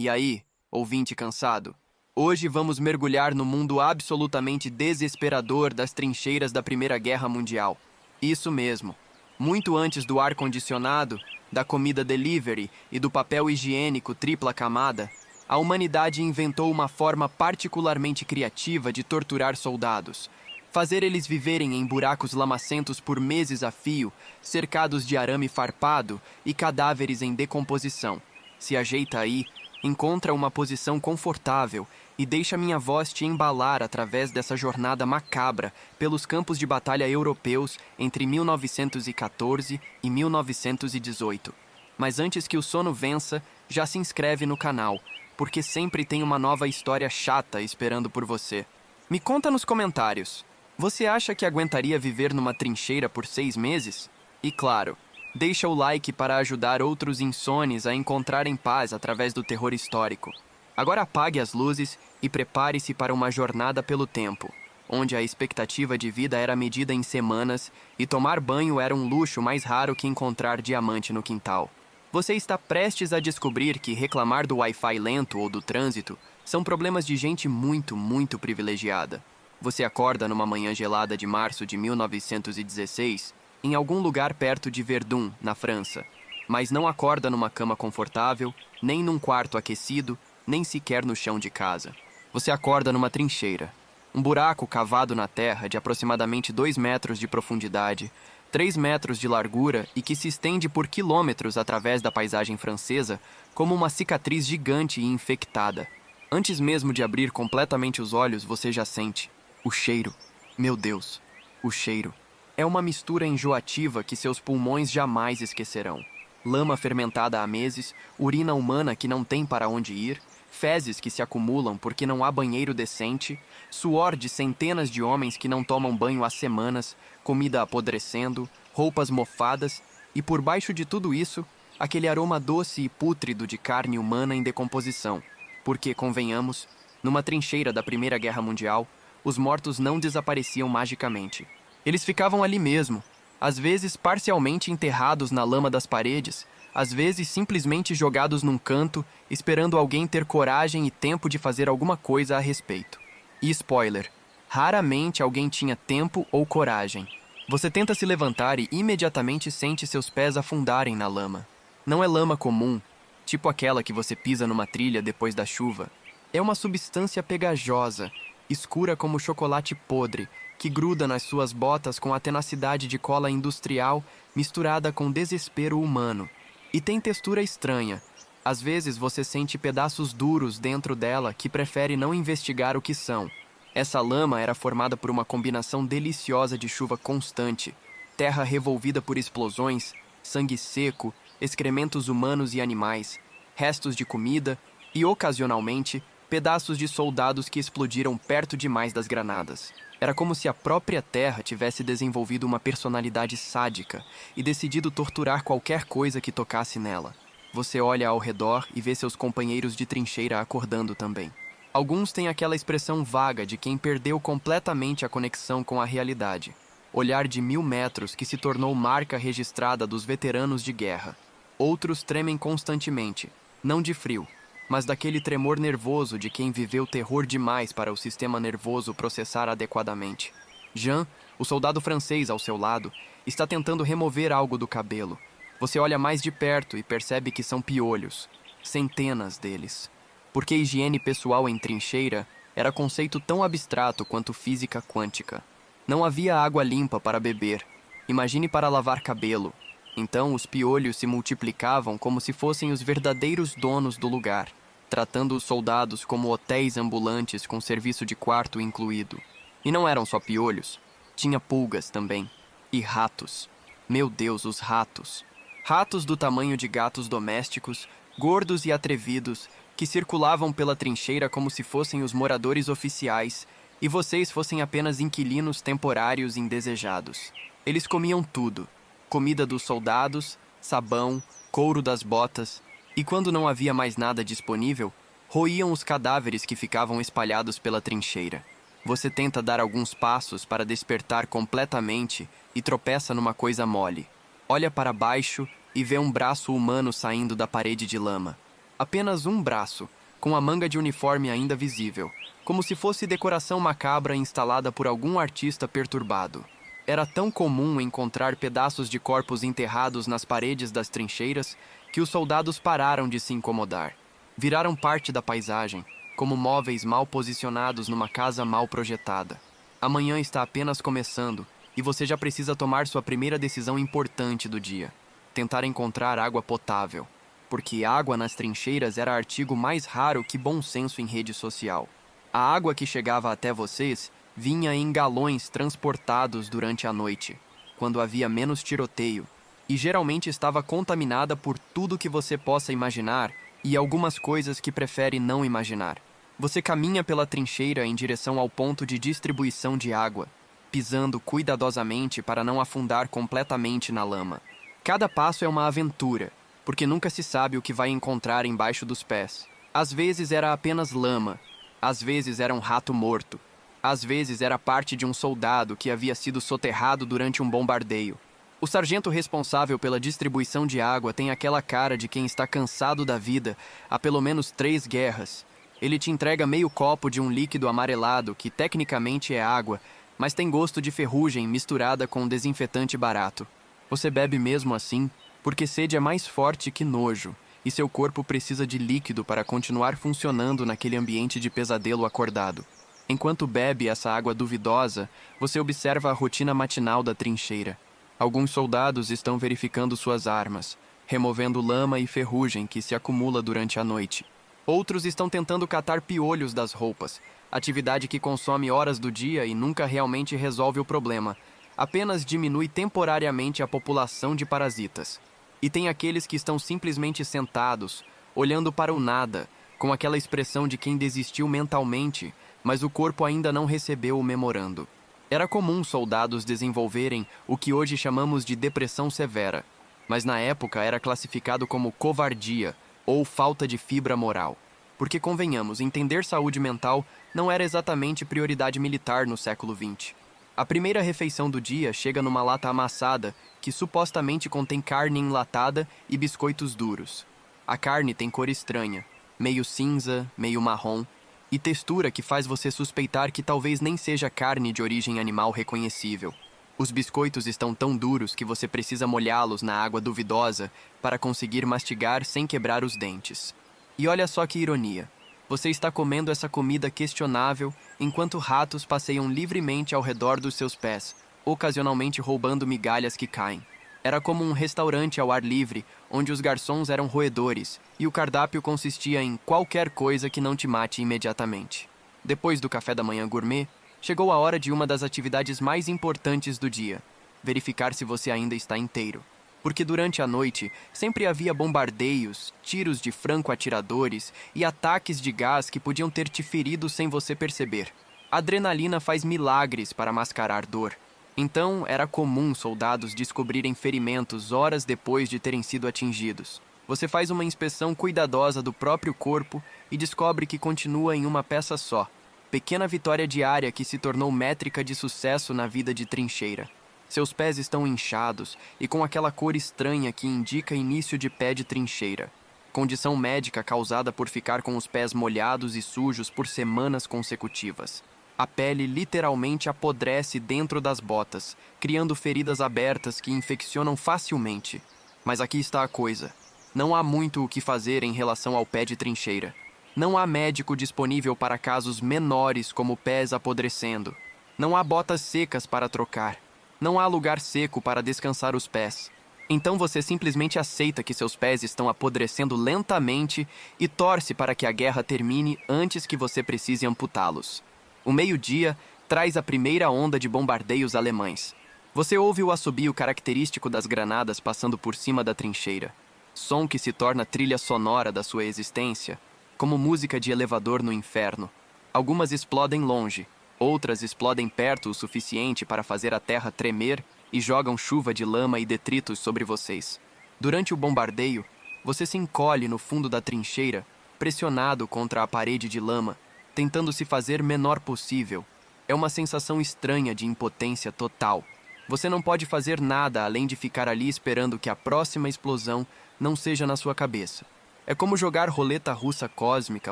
E aí, ouvinte cansado? Hoje vamos mergulhar no mundo absolutamente desesperador das trincheiras da Primeira Guerra Mundial. Isso mesmo. Muito antes do ar-condicionado, da comida delivery e do papel higiênico tripla camada, a humanidade inventou uma forma particularmente criativa de torturar soldados. Fazer eles viverem em buracos lamacentos por meses a fio, cercados de arame farpado e cadáveres em decomposição. Se ajeita aí, encontra uma posição confortável e deixa minha voz te embalar através dessa jornada macabra pelos campos de batalha europeus entre 1914 e 1918. Mas antes que o sono vença, já se inscreve no canal, porque sempre tem uma nova história chata esperando por você. Me conta nos comentários, você acha que aguentaria viver numa trincheira por 6 meses? E claro, deixa o like para ajudar outros insones a encontrarem paz através do terror histórico. Agora apague as luzes e prepare-se para uma jornada pelo tempo, onde a expectativa de vida era medida em semanas e tomar banho era um luxo mais raro que encontrar diamante no quintal. Você está prestes a descobrir que reclamar do Wi-Fi lento ou do trânsito são problemas de gente muito privilegiada. Você acorda numa manhã gelada de março de 1916, em algum lugar perto de Verdun, na França, mas não acorda numa cama confortável, nem num quarto aquecido, nem sequer no chão de casa. Você acorda numa trincheira. Um buraco cavado na terra de aproximadamente 2 metros de profundidade, 3 metros de largura e que se estende por quilômetros através da paisagem francesa como uma cicatriz gigante e infectada. Antes mesmo de abrir completamente os olhos, você já sente o cheiro. Meu Deus, o cheiro. É uma mistura enjoativa que seus pulmões jamais esquecerão. Lama fermentada há meses, urina humana que não tem para onde ir, fezes que se acumulam porque não há banheiro decente, suor de centenas de homens que não tomam banho há semanas, comida apodrecendo, roupas mofadas e, por baixo de tudo isso, aquele aroma doce e pútrido de carne humana em decomposição. Porque, convenhamos, numa trincheira da Primeira Guerra Mundial, os mortos não desapareciam magicamente. Eles ficavam ali mesmo, às vezes parcialmente enterrados na lama das paredes, às vezes simplesmente jogados num canto, esperando alguém ter coragem e tempo de fazer alguma coisa a respeito. E spoiler, raramente alguém tinha tempo ou coragem. Você tenta se levantar e imediatamente sente seus pés afundarem na lama. Não é lama comum, tipo aquela que você pisa numa trilha depois da chuva. É uma substância pegajosa, escura como chocolate podre, que gruda nas suas botas com a tenacidade de cola industrial misturada com desespero humano. E tem textura estranha. Às vezes você sente pedaços duros dentro dela que prefere não investigar o que são. Essa lama era formada por uma combinação deliciosa de chuva constante, terra revolvida por explosões, sangue seco, excrementos humanos e animais, restos de comida e, ocasionalmente, pedaços de soldados que explodiram perto demais das granadas. Era como se a própria terra tivesse desenvolvido uma personalidade sádica e decidido torturar qualquer coisa que tocasse nela. Você olha ao redor e vê seus companheiros de trincheira acordando também. Alguns têm aquela expressão vaga de quem perdeu completamente a conexão com a realidade. Olhar de 1000 metros que se tornou marca registrada dos veteranos de guerra. Outros tremem constantemente, não de frio, mas daquele tremor nervoso de quem viveu terror demais para o sistema nervoso processar adequadamente. Jean, o soldado francês ao seu lado, está tentando remover algo do cabelo. Você olha mais de perto e percebe que são piolhos. Centenas deles. Porque higiene pessoal em trincheira era conceito tão abstrato quanto física quântica. Não havia água limpa para beber. Imagine para lavar cabelo. Então os piolhos se multiplicavam como se fossem os verdadeiros donos do lugar, tratando os soldados como hotéis ambulantes com serviço de quarto incluído. E não eram só piolhos. Tinha pulgas também. E ratos. Meu Deus, os ratos. Ratos do tamanho de gatos domésticos, gordos e atrevidos, que circulavam pela trincheira como se fossem os moradores oficiais e vocês fossem apenas inquilinos temporários indesejados. Eles comiam tudo. Comida dos soldados, sabão, couro das botas, e quando não havia mais nada disponível, roíam os cadáveres que ficavam espalhados pela trincheira. Você tenta dar alguns passos para despertar completamente e tropeça numa coisa mole. Olha para baixo e vê um braço humano saindo da parede de lama. Apenas um braço, com a manga de uniforme ainda visível, como se fosse decoração macabra instalada por algum artista perturbado. Era tão comum encontrar pedaços de corpos enterrados nas paredes das trincheiras que os soldados pararam de se incomodar. Viraram parte da paisagem, como móveis mal posicionados numa casa mal projetada. A manhã está apenas começando e você já precisa tomar sua primeira decisão importante do dia: tentar encontrar água potável, porque água nas trincheiras era artigo mais raro que bom senso em rede social. A água que chegava até vocês vinha em galões transportados durante a noite, quando havia menos tiroteio, e geralmente estava contaminada por tudo que você possa imaginar e algumas coisas que prefere não imaginar. Você caminha pela trincheira em direção ao ponto de distribuição de água, pisando cuidadosamente para não afundar completamente na lama. Cada passo é uma aventura, porque nunca se sabe o que vai encontrar embaixo dos pés. Às vezes era apenas lama, às vezes era um rato morto, às vezes era parte de um soldado que havia sido soterrado durante um bombardeio. O sargento responsável pela distribuição de água tem aquela cara de quem está cansado da vida há pelo menos 3 guerras. Ele te entrega meio copo de um líquido amarelado que tecnicamente é água, mas tem gosto de ferrugem misturada com um desinfetante barato. Você bebe mesmo assim, porque sede é mais forte que nojo, e seu corpo precisa de líquido para continuar funcionando naquele ambiente de pesadelo acordado. Enquanto bebe essa água duvidosa, você observa a rotina matinal da trincheira. Alguns soldados estão verificando suas armas, removendo lama e ferrugem que se acumula durante a noite. Outros estão tentando catar piolhos das roupas, atividade que consome horas do dia e nunca realmente resolve o problema, apenas diminui temporariamente a população de parasitas. E tem aqueles que estão simplesmente sentados, olhando para o nada, com aquela expressão de quem desistiu mentalmente, mas o corpo ainda não recebeu o memorando. Era comum soldados desenvolverem o que hoje chamamos de depressão severa, mas na época era classificado como covardia ou falta de fibra moral. Porque, convenhamos, entender saúde mental não era exatamente prioridade militar no século XX. A primeira refeição do dia chega numa lata amassada que supostamente contém carne enlatada e biscoitos duros. A carne tem cor estranha, meio cinza, meio marrom, e textura que faz você suspeitar que talvez nem seja carne de origem animal reconhecível. Os biscoitos estão tão duros que você precisa molhá-los na água duvidosa para conseguir mastigar sem quebrar os dentes. E olha só que ironia. Você está comendo essa comida questionável enquanto ratos passeiam livremente ao redor dos seus pés, ocasionalmente roubando migalhas que caem. Era como um restaurante ao ar livre, onde os garçons eram roedores, e o cardápio consistia em qualquer coisa que não te mate imediatamente. Depois do café da manhã gourmet, chegou a hora de uma das atividades mais importantes do dia: verificar se você ainda está inteiro. Porque durante a noite sempre havia bombardeios, tiros de franco-atiradores e ataques de gás que podiam ter te ferido sem você perceber. A adrenalina faz milagres para mascarar dor. Então, era comum soldados descobrirem ferimentos horas depois de terem sido atingidos. Você faz uma inspeção cuidadosa do próprio corpo e descobre que continua em uma peça só. Pequena vitória diária que se tornou métrica de sucesso na vida de trincheira. Seus pés estão inchados e com aquela cor estranha que indica início de pé de trincheira. Condição médica causada por ficar com os pés molhados e sujos por semanas consecutivas. A pele literalmente apodrece dentro das botas, criando feridas abertas que infeccionam facilmente. Mas aqui está a coisa. Não há muito o que fazer em relação ao pé de trincheira. Não há médico disponível para casos menores como pés apodrecendo. Não há botas secas para trocar. Não há lugar seco para descansar os pés. Então você simplesmente aceita que seus pés estão apodrecendo lentamente e torce para que a guerra termine antes que você precise amputá-los. O meio-dia traz a primeira onda de bombardeios alemães. Você ouve o assobio característico das granadas passando por cima da trincheira. Som que se torna trilha sonora da sua existência, como música de elevador no inferno. Algumas explodem longe, outras explodem perto o suficiente para fazer a terra tremer e jogam chuva de lama e detritos sobre vocês. Durante o bombardeio, você se encolhe no fundo da trincheira, pressionado contra a parede de lama, tentando se fazer menor possível. É uma sensação estranha de impotência total. Você não pode fazer nada além de ficar ali esperando que a próxima explosão não seja na sua cabeça. É como jogar roleta russa cósmica,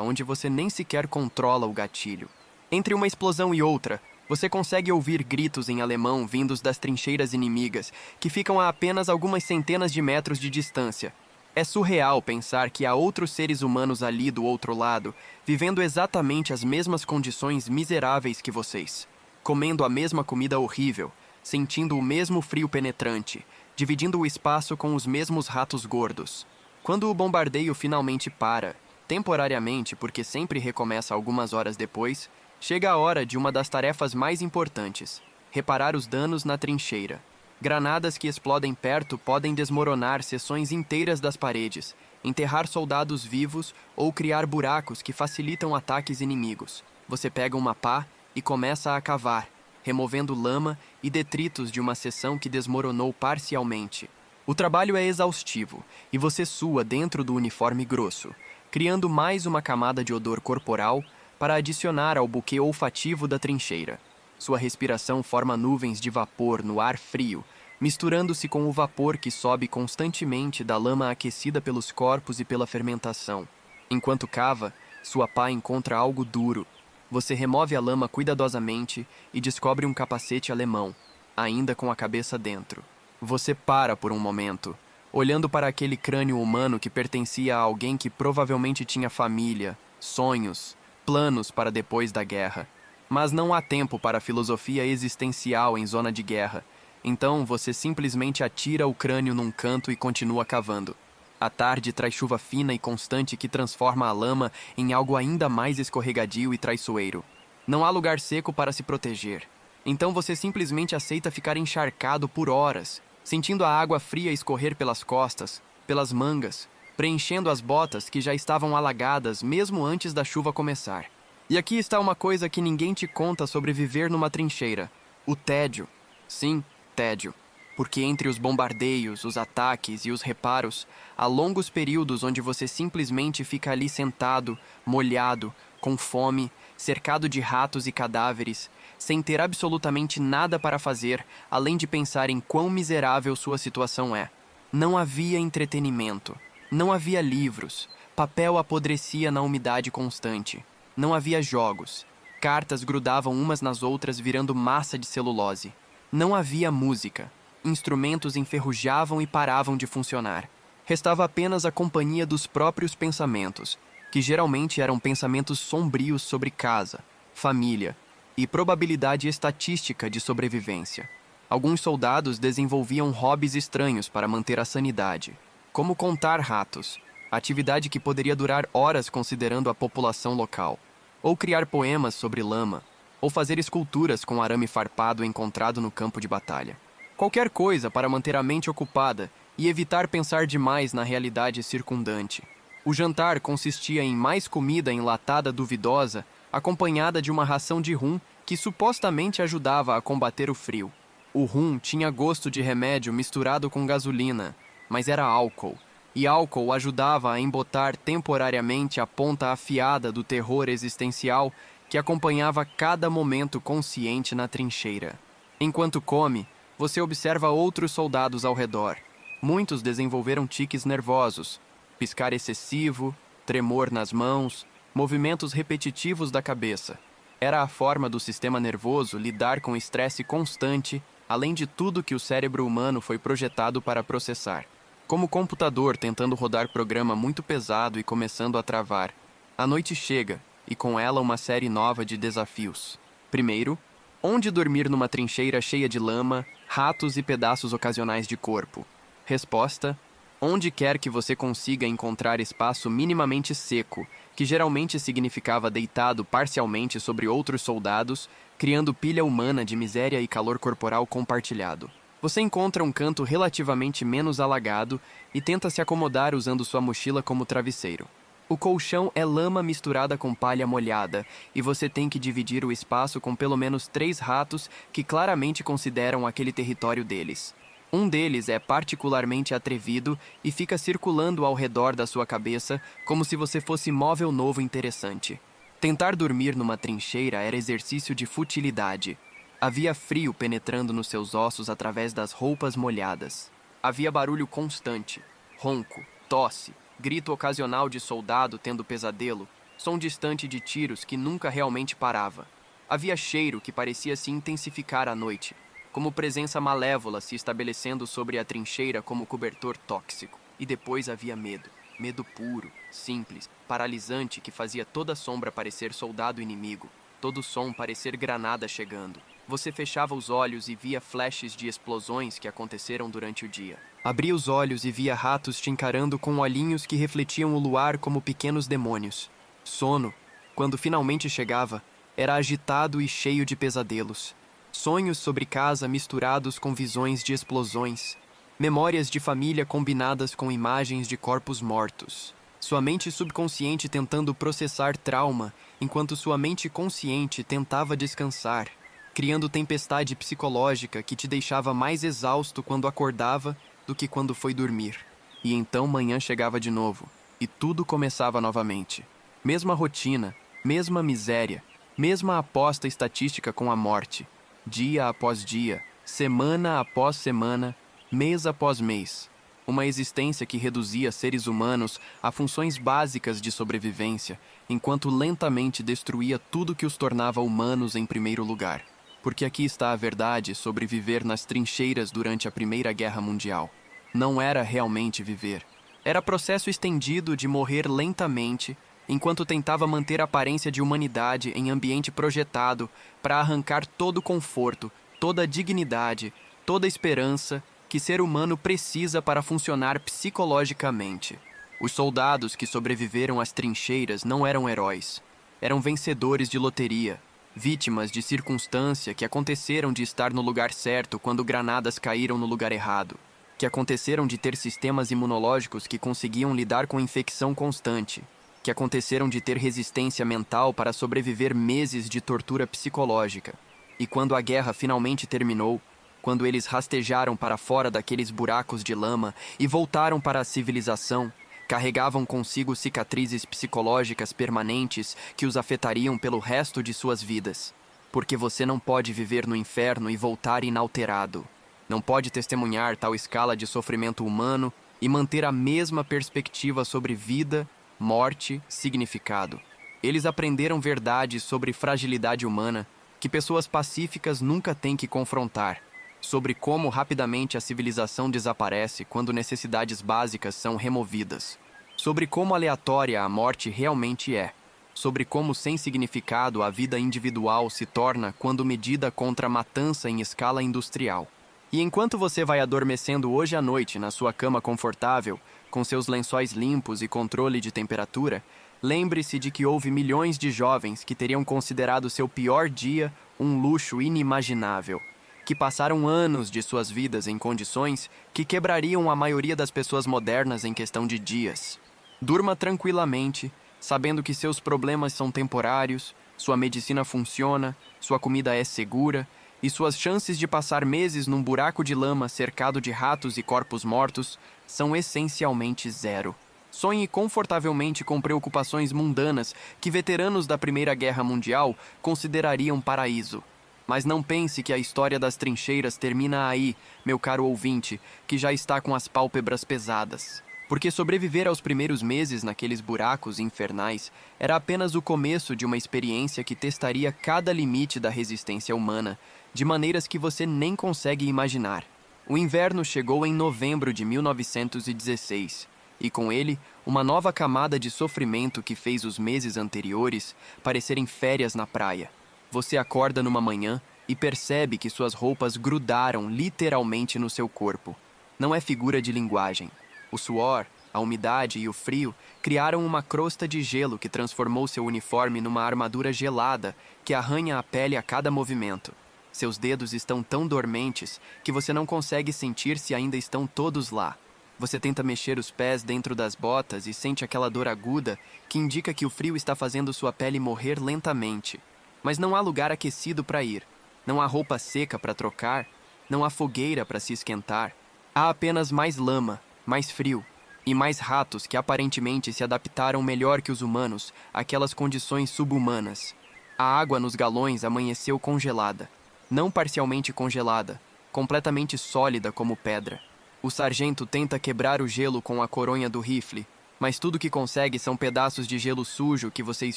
onde você nem sequer controla o gatilho. Entre uma explosão e outra, você consegue ouvir gritos em alemão vindos das trincheiras inimigas, que ficam a apenas algumas centenas de metros de distância. É surreal pensar que há outros seres humanos ali do outro lado, vivendo exatamente as mesmas condições miseráveis que vocês, comendo a mesma comida horrível, sentindo o mesmo frio penetrante, dividindo o espaço com os mesmos ratos gordos. Quando o bombardeio finalmente para, temporariamente porque sempre recomeça algumas horas depois, chega a hora de uma das tarefas mais importantes: reparar os danos na trincheira. Granadas que explodem perto podem desmoronar seções inteiras das paredes, enterrar soldados vivos ou criar buracos que facilitam ataques inimigos. Você pega uma pá e começa a cavar, removendo lama e detritos de uma seção que desmoronou parcialmente. O trabalho é exaustivo e você sua dentro do uniforme grosso, criando mais uma camada de odor corporal para adicionar ao buquê olfativo da trincheira. Sua respiração forma nuvens de vapor no ar frio, misturando-se com o vapor que sobe constantemente da lama aquecida pelos corpos e pela fermentação. Enquanto cava, sua pá encontra algo duro. Você remove a lama cuidadosamente e descobre um capacete alemão, ainda com a cabeça dentro. Você para por um momento, olhando para aquele crânio humano que pertencia a alguém que provavelmente tinha família, sonhos, planos para depois da guerra. Mas não há tempo para filosofia existencial em zona de guerra, então você simplesmente atira o crânio num canto e continua cavando. A tarde traz chuva fina e constante que transforma a lama em algo ainda mais escorregadio e traiçoeiro. Não há lugar seco para se proteger. Então você simplesmente aceita ficar encharcado por horas, sentindo a água fria escorrer pelas costas, pelas mangas, preenchendo as botas que já estavam alagadas mesmo antes da chuva começar. E aqui está uma coisa que ninguém te conta sobre viver numa trincheira: o tédio. Sim, tédio. Porque entre os bombardeios, os ataques e os reparos, há longos períodos onde você simplesmente fica ali sentado, molhado, com fome, cercado de ratos e cadáveres, sem ter absolutamente nada para fazer, além de pensar em quão miserável sua situação é. Não havia entretenimento. Não havia livros. Papel apodrecia na umidade constante. Não havia jogos. Cartas grudavam umas nas outras virando massa de celulose. Não havia música. Instrumentos enferrujavam e paravam de funcionar. Restava apenas a companhia dos próprios pensamentos, que geralmente eram pensamentos sombrios sobre casa, família e probabilidade estatística de sobrevivência. Alguns soldados desenvolviam hobbies estranhos para manter a sanidade, como contar ratos, atividade que poderia durar horas considerando a população local, ou criar poemas sobre lama, ou fazer esculturas com arame farpado encontrado no campo de batalha. Qualquer coisa para manter a mente ocupada e evitar pensar demais na realidade circundante. O jantar consistia em mais comida enlatada duvidosa, acompanhada de uma ração de rum que supostamente ajudava a combater o frio. O rum tinha gosto de remédio misturado com gasolina, mas era álcool, e álcool ajudava a embotar temporariamente a ponta afiada do terror existencial que acompanhava cada momento consciente na trincheira. Enquanto come, você observa outros soldados ao redor. Muitos desenvolveram tiques nervosos, piscar excessivo, tremor nas mãos, movimentos repetitivos da cabeça. Era a forma do sistema nervoso lidar com estresse constante, além de tudo que o cérebro humano foi projetado para processar. Como computador tentando rodar programa muito pesado e começando a travar. A noite chega, e com ela uma série nova de desafios. Primeiro, onde dormir numa trincheira cheia de lama, ratos e pedaços ocasionais de corpo? Resposta: onde quer que você consiga encontrar espaço minimamente seco, que geralmente significava deitado parcialmente sobre outros soldados, criando pilha humana de miséria e calor corporal compartilhado. Você encontra um canto relativamente menos alagado e tenta se acomodar usando sua mochila como travesseiro. O colchão é lama misturada com palha molhada, e você tem que dividir o espaço com pelo menos 3 ratos que claramente consideram aquele território deles. Um deles é particularmente atrevido e fica circulando ao redor da sua cabeça como se você fosse móvel novo interessante. Tentar dormir numa trincheira era exercício de futilidade. Havia frio penetrando nos seus ossos através das roupas molhadas. Havia barulho constante, ronco, tosse, grito ocasional de soldado tendo pesadelo, som distante de tiros que nunca realmente parava. Havia cheiro que parecia se intensificar à noite, como presença malévola se estabelecendo sobre a trincheira como cobertor tóxico. E depois havia medo. Medo puro, simples, paralisante que fazia toda sombra parecer soldado inimigo, todo som parecer granada chegando. Você fechava os olhos e via flashes de explosões que aconteceram durante o dia. Abria os olhos e via ratos te encarando com olhinhos que refletiam o luar como pequenos demônios. Sono, quando finalmente chegava, era agitado e cheio de pesadelos. Sonhos sobre casa misturados com visões de explosões. Memórias de família combinadas com imagens de corpos mortos. Sua mente subconsciente tentando processar trauma, enquanto sua mente consciente tentava descansar, criando tempestade psicológica que te deixava mais exausto quando acordava do que quando foi dormir. E então manhã chegava de novo, e tudo começava novamente. Mesma rotina, mesma miséria, mesma aposta estatística com a morte. Dia após dia, semana após semana, mês após mês. Uma existência que reduzia seres humanos a funções básicas de sobrevivência, enquanto lentamente destruía tudo que os tornava humanos em primeiro lugar. Porque aqui está a verdade sobre viver nas trincheiras durante a Primeira Guerra Mundial. Não era realmente viver. Era processo estendido de morrer lentamente, enquanto tentava manter a aparência de humanidade em ambiente projetado para arrancar todo o conforto, toda a dignidade, toda a esperança que ser humano precisa para funcionar psicologicamente. Os soldados que sobreviveram às trincheiras não eram heróis. Eram vencedores de loteria, vítimas de circunstância que aconteceram de estar no lugar certo quando granadas caíram no lugar errado, que aconteceram de ter sistemas imunológicos que conseguiam lidar com infecção constante, que aconteceram de ter resistência mental para sobreviver meses de tortura psicológica. E quando a guerra finalmente terminou, quando eles rastejaram para fora daqueles buracos de lama e voltaram para a civilização, carregavam consigo cicatrizes psicológicas permanentes que os afetariam pelo resto de suas vidas. Porque você não pode viver no inferno e voltar inalterado. Não pode testemunhar tal escala de sofrimento humano e manter a mesma perspectiva sobre vida, morte, significado. Eles aprenderam verdades sobre fragilidade humana que pessoas pacíficas nunca têm que confrontar. Sobre como rapidamente a civilização desaparece quando necessidades básicas são removidas. Sobre como aleatória a morte realmente é. Sobre como sem significado a vida individual se torna quando medida contra a matança em escala industrial. E enquanto você vai adormecendo hoje à noite na sua cama confortável, com seus lençóis limpos e controle de temperatura, lembre-se de que houve milhões de jovens que teriam considerado seu pior dia um luxo inimaginável. Que passaram anos de suas vidas em condições que quebrariam a maioria das pessoas modernas em questão de dias. Durma tranquilamente, sabendo que seus problemas são temporários, sua medicina funciona, sua comida é segura e suas chances de passar meses num buraco de lama cercado de ratos e corpos mortos são essencialmente zero. Sonhe confortavelmente com preocupações mundanas que veteranos da Primeira Guerra Mundial considerariam paraíso. Mas não pense que a história das trincheiras termina aí, meu caro ouvinte, que já está com as pálpebras pesadas. Porque sobreviver aos primeiros meses naqueles buracos infernais era apenas o começo de uma experiência que testaria cada limite da resistência humana, de maneiras que você nem consegue imaginar. O inverno chegou em novembro de 1916, e com ele, uma nova camada de sofrimento que fez os meses anteriores parecerem férias na praia. Você acorda numa manhã e percebe que suas roupas grudaram literalmente no seu corpo. Não é figura de linguagem. O suor, a umidade e o frio criaram uma crosta de gelo que transformou seu uniforme numa armadura gelada que arranha a pele a cada movimento. Seus dedos estão tão dormentes que você não consegue sentir se ainda estão todos lá. Você tenta mexer os pés dentro das botas e sente aquela dor aguda que indica que o frio está fazendo sua pele morrer lentamente. Mas não há lugar aquecido para ir, não há roupa seca para trocar, não há fogueira para se esquentar. Há apenas mais lama, mais frio e mais ratos que aparentemente se adaptaram melhor que os humanos àquelas condições subhumanas. A água nos galões amanheceu congelada, não parcialmente congelada, completamente sólida como pedra. O sargento tenta quebrar o gelo com a coronha do rifle, Mas tudo que consegue são pedaços de gelo sujo que vocês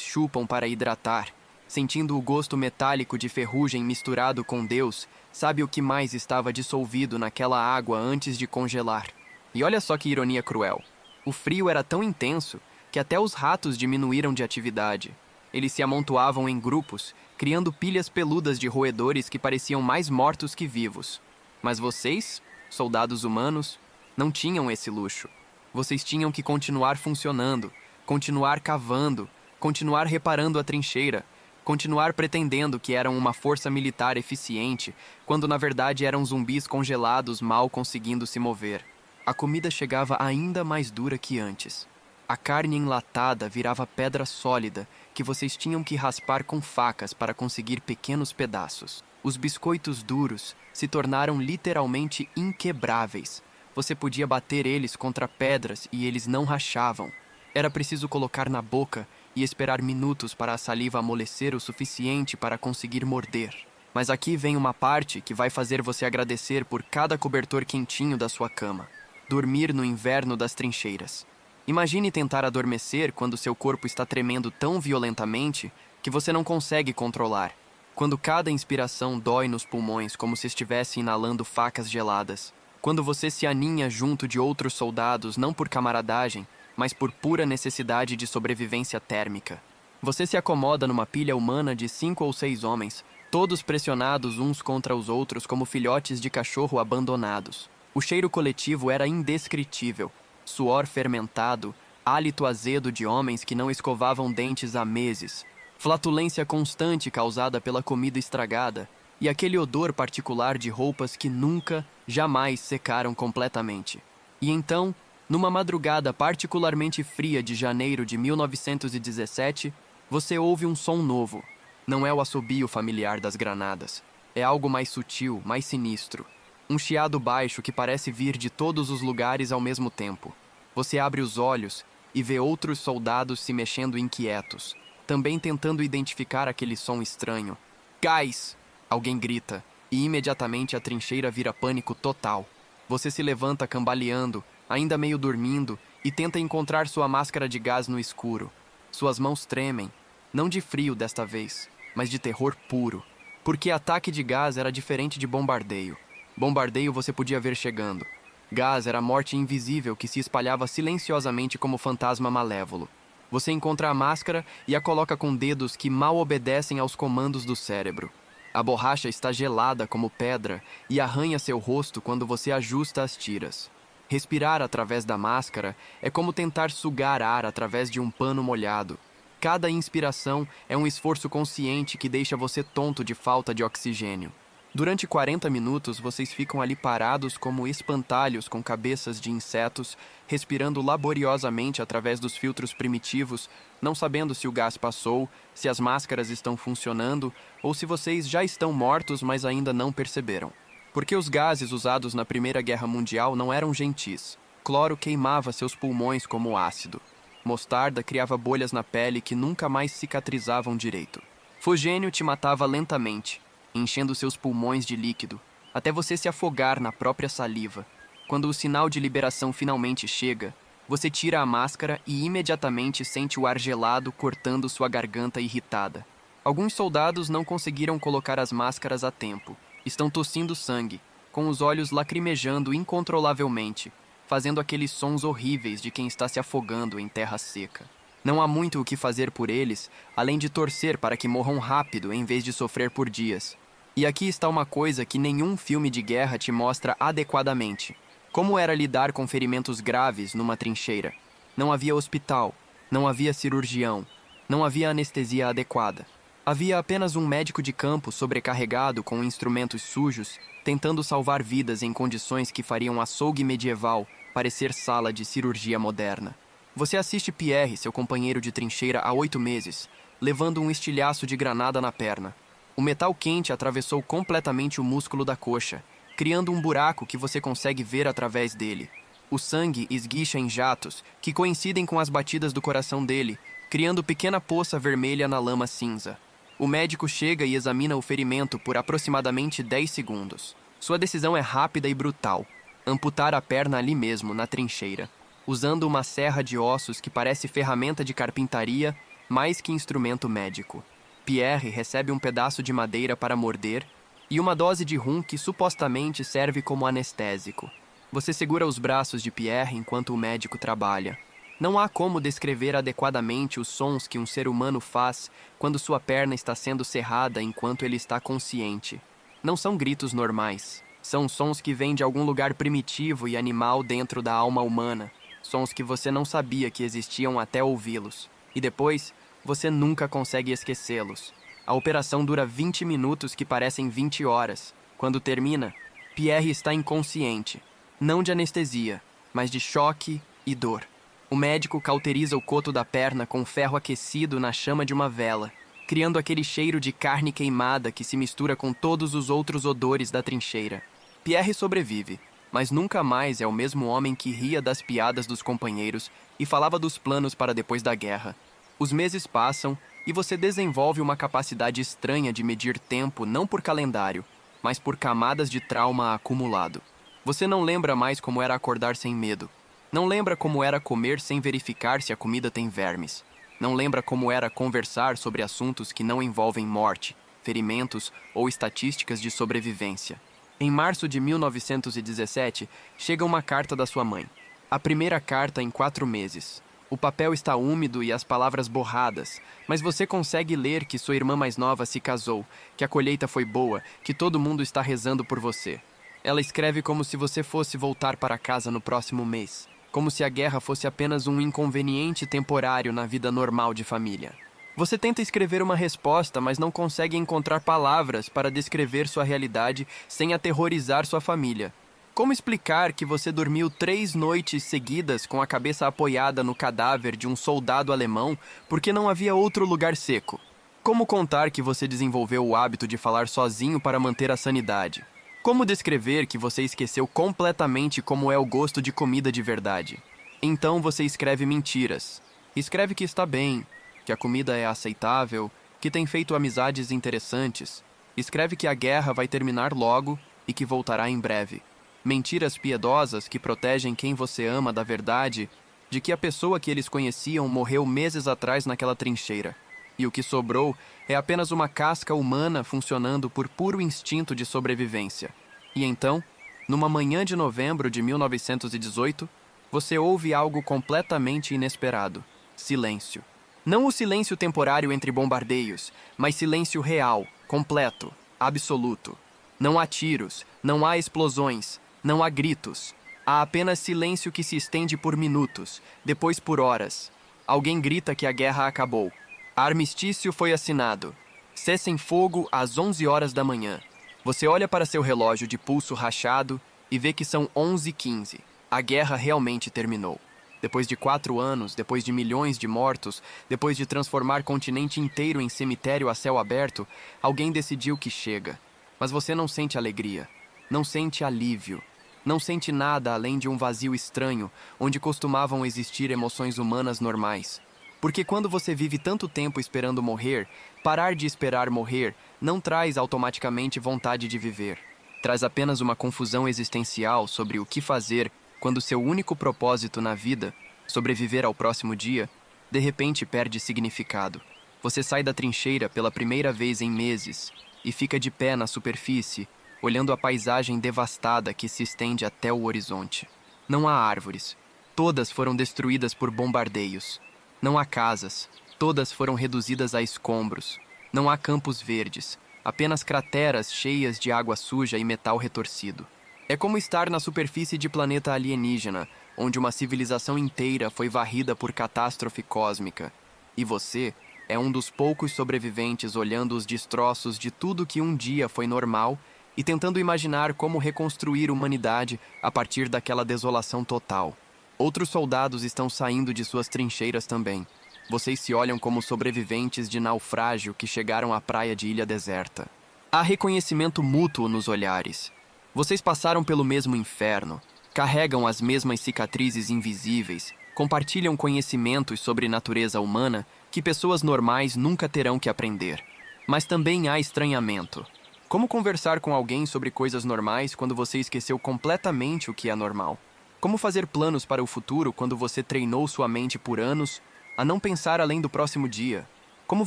chupam para hidratar. Sentindo o gosto metálico de ferrugem misturado com Deus, sabe o que mais estava dissolvido naquela água antes de congelar. E olha só que ironia cruel. O frio era tão intenso que até os ratos diminuíram de atividade. Eles se amontoavam em grupos, criando pilhas peludas de roedores que pareciam mais mortos que vivos. Mas vocês, soldados humanos, não tinham esse luxo. Vocês tinham que continuar funcionando, continuar cavando, continuar reparando a trincheira, continuar pretendendo que eram uma força militar eficiente, quando na verdade eram zumbis congelados mal conseguindo se mover. A comida chegava ainda mais dura que antes. A carne enlatada virava pedra sólida que vocês tinham que raspar com facas para conseguir pequenos pedaços. Os biscoitos duros se tornaram literalmente inquebráveis. Você podia bater eles contra pedras e eles não rachavam. Era preciso colocar na boca e esperar minutos para a saliva amolecer o suficiente para conseguir morder. Mas aqui vem uma parte que vai fazer você agradecer por cada cobertor quentinho da sua cama. Dormir no inverno das trincheiras. Imagine tentar adormecer quando seu corpo está tremendo tão violentamente que você não consegue controlar. Quando cada inspiração dói nos pulmões como se estivesse inalando facas geladas. Quando você se aninha junto de outros soldados não por camaradagem, mas por pura necessidade de sobrevivência térmica. Você se acomoda numa pilha humana de 5 ou 6 homens, todos pressionados uns contra os outros como filhotes de cachorro abandonados. O cheiro coletivo era indescritível. Suor fermentado, hálito azedo de homens que não escovavam dentes há meses, flatulência constante causada pela comida estragada e aquele odor particular de roupas que nunca, jamais secaram completamente. E então, numa madrugada particularmente fria de janeiro de 1917, você ouve um som novo. Não é o assobio familiar das granadas. É algo mais sutil, mais sinistro. Um chiado baixo que parece vir de todos os lugares ao mesmo tempo. Você abre os olhos e vê outros soldados se mexendo inquietos, também tentando identificar aquele som estranho. Gás! Alguém grita, e imediatamente a trincheira vira pânico total. Você se levanta cambaleando, ainda meio dormindo, e tenta encontrar sua máscara de gás no escuro. Suas mãos tremem, não de frio desta vez, mas de terror puro. Porque ataque de gás era diferente de bombardeio. Bombardeio você podia ver chegando. Gás era a morte invisível que se espalhava silenciosamente como fantasma malévolo. Você encontra a máscara e a coloca com dedos que mal obedecem aos comandos do cérebro. A borracha está gelada como pedra e arranha seu rosto quando você ajusta as tiras. Respirar através da máscara é como tentar sugar ar através de um pano molhado. Cada inspiração é um esforço consciente que deixa você tonto de falta de oxigênio. Durante 40 minutos, vocês ficam ali parados como espantalhos com cabeças de insetos, respirando laboriosamente através dos filtros primitivos, não sabendo se o gás passou, se as máscaras estão funcionando ou se vocês já estão mortos, mas ainda não perceberam. Porque os gases usados na Primeira Guerra Mundial não eram gentis. Cloro queimava seus pulmões como ácido. Mostarda criava bolhas na pele que nunca mais cicatrizavam direito. Fogênio te matava lentamente, enchendo seus pulmões de líquido, até você se afogar na própria saliva. Quando o sinal de liberação finalmente chega, você tira a máscara e imediatamente sente o ar gelado cortando sua garganta irritada. Alguns soldados não conseguiram colocar as máscaras a tempo. Estão tossindo sangue, com os olhos lacrimejando incontrolavelmente, fazendo aqueles sons horríveis de quem está se afogando em terra seca. Não há muito o que fazer por eles, além de torcer para que morram rápido em vez de sofrer por dias. E aqui está uma coisa que nenhum filme de guerra te mostra adequadamente. Como era lidar com ferimentos graves numa trincheira? Não havia hospital, não havia cirurgião, não havia anestesia adequada. Havia apenas um médico de campo sobrecarregado com instrumentos sujos, tentando salvar vidas em condições que fariam açougue medieval parecer sala de cirurgia moderna. Você assiste Pierre, seu companheiro de trincheira, há 8 meses, levando um estilhaço de granada na perna. O metal quente atravessou completamente o músculo da coxa, criando um buraco que você consegue ver através dele. O sangue esguicha em jatos, que coincidem com as batidas do coração dele, criando pequena poça vermelha na lama cinza. O médico chega e examina o ferimento por aproximadamente 10 segundos. Sua decisão é rápida e brutal: amputar a perna ali mesmo, na trincheira. usando uma serra de ossos que parece ferramenta de carpintaria mais que instrumento médico. Pierre recebe um pedaço de madeira para morder e uma dose de rum que supostamente serve como anestésico. Você segura os braços de Pierre enquanto o médico trabalha. Não há como descrever adequadamente os sons que um ser humano faz quando sua perna está sendo serrada enquanto ele está consciente. Não são gritos normais. São sons que vêm de algum lugar primitivo e animal dentro da alma humana. Sons que você não sabia que existiam até ouvi-los. E depois, você nunca consegue esquecê-los. A operação dura 20 minutos que parecem 20 horas. Quando termina, Pierre está inconsciente. Não de anestesia, mas de choque e dor. O médico cauteriza o coto da perna com ferro aquecido na chama de uma vela, criando aquele cheiro de carne queimada que se mistura com todos os outros odores da trincheira. Pierre sobrevive, mas nunca mais é o mesmo homem que ria das piadas dos companheiros e falava dos planos para depois da guerra. Os meses passam e você desenvolve uma capacidade estranha de medir tempo não por calendário, mas por camadas de trauma acumulado. Você não lembra mais como era acordar sem medo. Não lembra como era comer sem verificar se a comida tem vermes. Não lembra como era conversar sobre assuntos que não envolvem morte, ferimentos ou estatísticas de sobrevivência. Em março de 1917, chega uma carta da sua mãe. A primeira carta em 4 meses. O papel está úmido e as palavras borradas, mas você consegue ler que sua irmã mais nova se casou, que a colheita foi boa, que todo mundo está rezando por você. Ela escreve como se você fosse voltar para casa no próximo mês. Como se a guerra fosse apenas um inconveniente temporário na vida normal de família. Você tenta escrever uma resposta, mas não consegue encontrar palavras para descrever sua realidade sem aterrorizar sua família. Como explicar que você dormiu 3 noites seguidas com a cabeça apoiada no cadáver de um soldado alemão porque não havia outro lugar seco? Como contar que você desenvolveu o hábito de falar sozinho para manter a sanidade? Como descrever que você esqueceu completamente como é o gosto de comida de verdade? Então você escreve mentiras. Escreve que está bem, que a comida é aceitável, que tem feito amizades interessantes. Escreve que a guerra vai terminar logo e que voltará em breve. Mentiras piedosas que protegem quem você ama da verdade de que a pessoa que eles conheciam morreu meses atrás naquela trincheira. E o que sobrou é apenas uma casca humana funcionando por puro instinto de sobrevivência. E então, numa manhã de novembro de 1918, você ouve algo completamente inesperado. Silêncio. Não o silêncio temporário entre bombardeios, mas silêncio real, completo, absoluto. Não há tiros, não há explosões, não há gritos. Há apenas silêncio que se estende por minutos, depois por horas. Alguém grita que a guerra acabou. Armistício foi assinado. Cessem fogo às 11 horas da manhã. Você olha para seu relógio de pulso rachado e vê que são 11h15. A guerra realmente terminou. Depois de 4 anos, depois de milhões de mortos, depois de transformar continente inteiro em cemitério a céu aberto, alguém decidiu que chega. Mas você não sente alegria, não sente alívio, não sente nada além de um vazio estranho, onde costumavam existir emoções humanas normais. Porque quando você vive tanto tempo esperando morrer, parar de esperar morrer não traz automaticamente vontade de viver. Traz apenas uma confusão existencial sobre o que fazer quando seu único propósito na vida, sobreviver ao próximo dia, de repente perde significado. Você sai da trincheira pela primeira vez em meses e fica de pé na superfície, olhando a paisagem devastada que se estende até o horizonte. Não há árvores. Todas foram destruídas por bombardeios. Não há casas, todas foram reduzidas a escombros. Não há campos verdes, apenas crateras cheias de água suja e metal retorcido. É como estar na superfície de planeta alienígena, onde uma civilização inteira foi varrida por catástrofe cósmica. E você é um dos poucos sobreviventes olhando os destroços de tudo que um dia foi normal e tentando imaginar como reconstruir a humanidade a partir daquela desolação total. Outros soldados estão saindo de suas trincheiras também. Vocês se olham como sobreviventes de naufrágio que chegaram à praia de ilha deserta. Há reconhecimento mútuo nos olhares. Vocês passaram pelo mesmo inferno, carregam as mesmas cicatrizes invisíveis, compartilham conhecimentos sobre natureza humana que pessoas normais nunca terão que aprender. Mas também há estranhamento. Como conversar com alguém sobre coisas normais quando você esqueceu completamente o que é normal? Como fazer planos para o futuro quando você treinou sua mente por anos a não pensar além do próximo dia? Como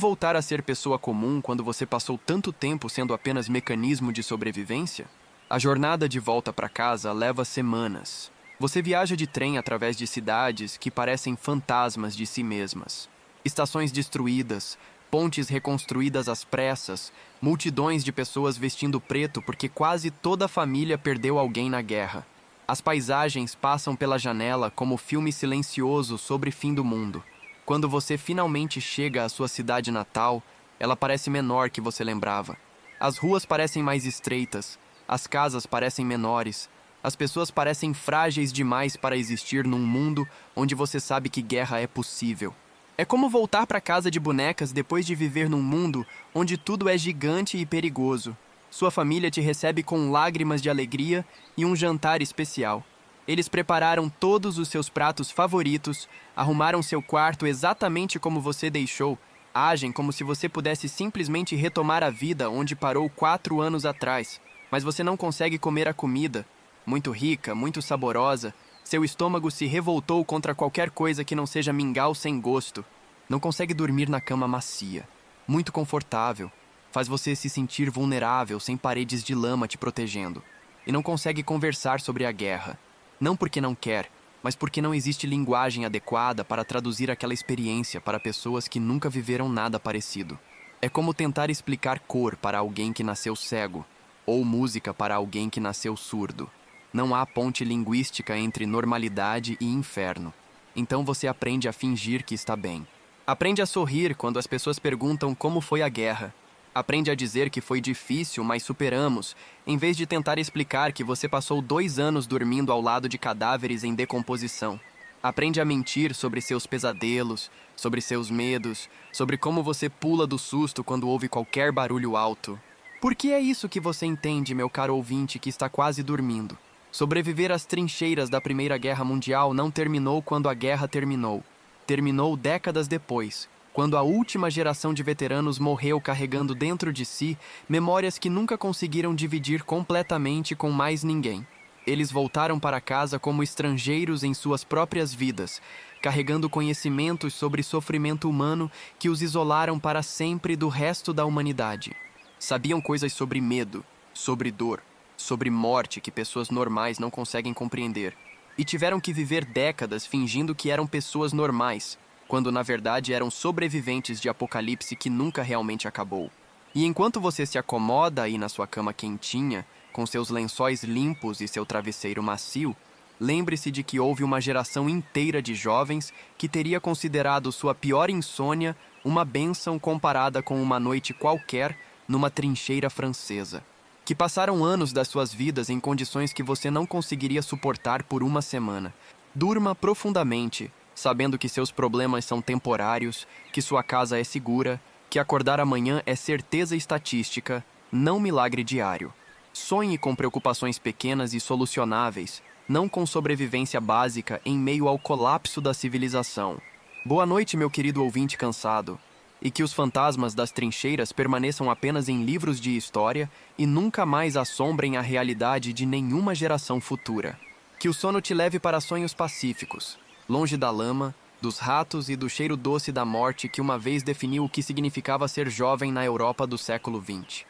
voltar a ser pessoa comum quando você passou tanto tempo sendo apenas mecanismo de sobrevivência? A jornada de volta para casa leva semanas. Você viaja de trem através de cidades que parecem fantasmas de si mesmas. Estações destruídas, pontes reconstruídas às pressas, multidões de pessoas vestindo preto porque quase toda a família perdeu alguém na guerra. As paisagens passam pela janela como filme silencioso sobre fim do mundo. Quando você finalmente chega à sua cidade natal, ela parece menor que você lembrava. As ruas parecem mais estreitas, as casas parecem menores, as pessoas parecem frágeis demais para existir num mundo onde você sabe que guerra é possível. É como voltar para casa de bonecas depois de viver num mundo onde tudo é gigante e perigoso. Sua família te recebe com lágrimas de alegria e um jantar especial. Eles prepararam todos os seus pratos favoritos, arrumaram seu quarto exatamente como você deixou, agem como se você pudesse simplesmente retomar a vida onde parou 4 anos atrás. Mas você não consegue comer a comida, muito rica, muito saborosa. Seu estômago se revoltou contra qualquer coisa que não seja mingau sem gosto. Não consegue dormir na cama macia, muito confortável. Faz você se sentir vulnerável, sem paredes de lama te protegendo. E não consegue conversar sobre a guerra. Não porque não quer, mas porque não existe linguagem adequada para traduzir aquela experiência para pessoas que nunca viveram nada parecido. É como tentar explicar cor para alguém que nasceu cego, ou música para alguém que nasceu surdo. Não há ponte linguística entre normalidade e inferno. Então você aprende a fingir que está bem. Aprende a sorrir quando as pessoas perguntam como foi a guerra. Aprende a dizer que foi difícil, mas superamos, em vez de tentar explicar que você passou 2 anos dormindo ao lado de cadáveres em decomposição. Aprende a mentir sobre seus pesadelos, sobre seus medos, sobre como você pula do susto quando ouve qualquer barulho alto. Por que é isso que você entende, meu caro ouvinte, que está quase dormindo? Sobreviver às trincheiras da Primeira Guerra Mundial não terminou quando a guerra terminou. Terminou décadas depois, quando a última geração de veteranos morreu carregando dentro de si memórias que nunca conseguiram dividir completamente com mais ninguém. Eles voltaram para casa como estrangeiros em suas próprias vidas, carregando conhecimentos sobre sofrimento humano que os isolaram para sempre do resto da humanidade. Sabiam coisas sobre medo, sobre dor, sobre morte que pessoas normais não conseguem compreender. E tiveram que viver décadas fingindo que eram pessoas normais, quando na verdade eram sobreviventes de apocalipse que nunca realmente acabou. E enquanto você se acomoda aí na sua cama quentinha, com seus lençóis limpos e seu travesseiro macio, lembre-se de que houve uma geração inteira de jovens que teria considerado sua pior insônia uma bênção comparada com uma noite qualquer numa trincheira francesa. Que passaram anos das suas vidas em condições que você não conseguiria suportar por uma semana. Durma profundamente, sabendo que seus problemas são temporários, que sua casa é segura, que acordar amanhã é certeza estatística, não milagre diário. Sonhe com preocupações pequenas e solucionáveis, não com sobrevivência básica em meio ao colapso da civilização. Boa noite, meu querido ouvinte cansado. E que os fantasmas das trincheiras permaneçam apenas em livros de história e nunca mais assombrem a realidade de nenhuma geração futura. Que o sono te leve para sonhos pacíficos, longe da lama, dos ratos e do cheiro doce da morte que uma vez definiu o que significava ser jovem na Europa do século XX.